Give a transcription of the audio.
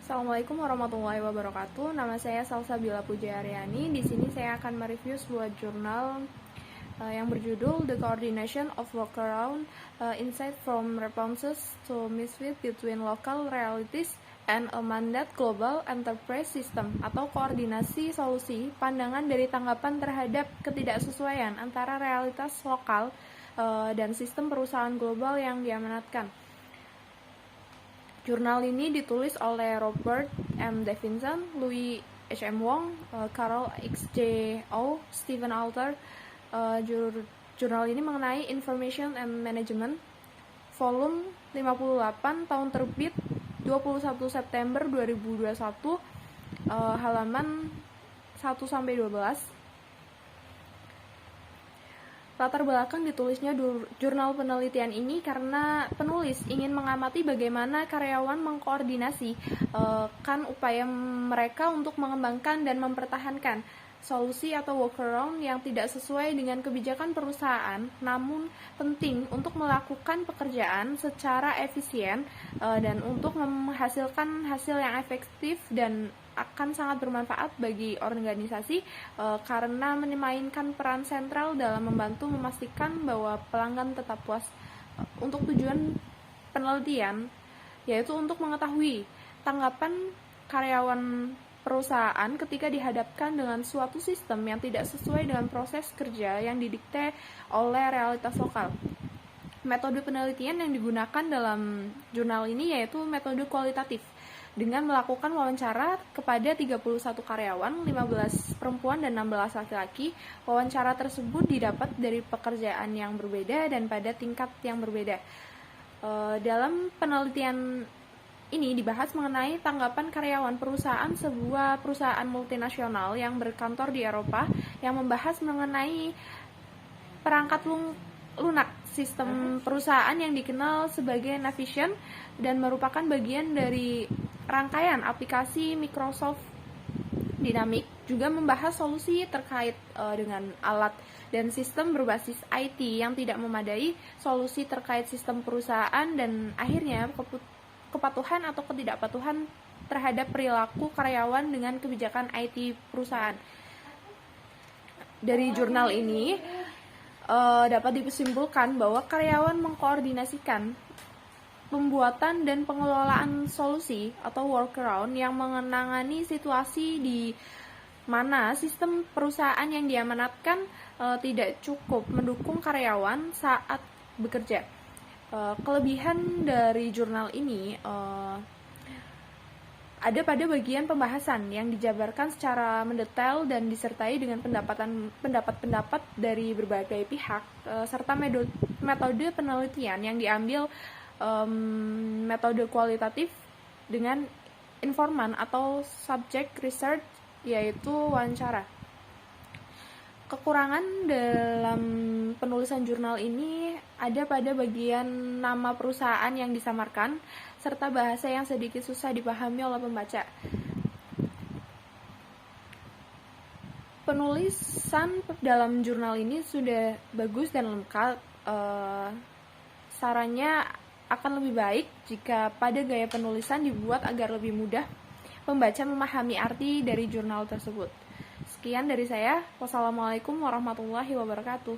Assalamualaikum warahmatullahi wabarakatuh. Nama saya Salsabila Pujayaryani. Di sini saya akan mereview sebuah jurnal yang berjudul The Coordination of Workaround Insight from Responses to Misfit Between Local Realities and a Mandate Global Enterprise System, atau koordinasi solusi pandangan dari tanggapan terhadap ketidaksesuaian antara realitas lokal dan sistem perusahaan global yang diamanatkan. Jurnal ini ditulis oleh Robert M. Davidson, Louis H. M. Wong, Carol X. J. O., Stephen Alter. Jurnal ini mengenai Information and Management, volume 58, tahun terbit 21 September 2021, halaman 1-12. Latar belakang ditulisnya jurnal penelitian ini karena penulis ingin mengamati bagaimana karyawan mengkoordinasi upaya mereka untuk mengembangkan dan mempertahankan solusi atau workaround yang tidak sesuai dengan kebijakan perusahaan, namun penting untuk melakukan pekerjaan secara efisien dan untuk menghasilkan hasil yang efektif dan akan sangat bermanfaat bagi organisasi karena memainkan peran sentral dalam membantu memastikan bahwa pelanggan tetap puas. Untuk tujuan penelitian yaitu untuk mengetahui tanggapan karyawan perusahaan ketika dihadapkan dengan suatu sistem yang tidak sesuai dengan proses kerja yang didikte oleh realitas lokal. Metode penelitian yang digunakan dalam jurnal ini yaitu metode kualitatif, dengan melakukan wawancara kepada 31 karyawan, 15 perempuan dan 16 laki-laki. Wawancara tersebut didapat dari pekerjaan yang berbeda dan pada tingkat yang berbeda. Dalam penelitian ini dibahas mengenai tanggapan karyawan sebuah perusahaan multinasional yang berkantor di Eropa yang membahas mengenai perangkat lunak sistem perusahaan yang dikenal sebagai Navision dan merupakan bagian dari rangkaian aplikasi Microsoft Dynamics. Juga membahas solusi terkait dengan alat dan sistem berbasis IT yang tidak memadai, solusi terkait sistem perusahaan, dan akhirnya kepatuhan atau ketidakpatuhan terhadap perilaku karyawan dengan kebijakan IT perusahaan. Dari jurnal ini dapat disimpulkan bahwa karyawan mengkoordinasikan pembuatan dan pengelolaan solusi atau workaround yang menangani situasi di mana sistem perusahaan yang diamanatkan tidak cukup mendukung karyawan saat bekerja. Kelebihan dari jurnal ini ada pada bagian pembahasan yang dijabarkan secara mendetail dan disertai dengan pendapat-pendapat dari berbagai pihak, serta metode penelitian yang diambil metode kualitatif dengan informan atau subject research, yaitu wawancara. Kekurangan dalam penulisan jurnal ini ada pada bagian nama perusahaan yang disamarkan, serta bahasa yang sedikit susah dipahami oleh pembaca. Penulisan dalam jurnal ini sudah bagus dan lengkap. Sarannya akan lebih baik jika pada gaya penulisan dibuat agar lebih mudah pembaca memahami arti dari jurnal tersebut. Sekian dari saya. Wassalamualaikum warahmatullahi wabarakatuh.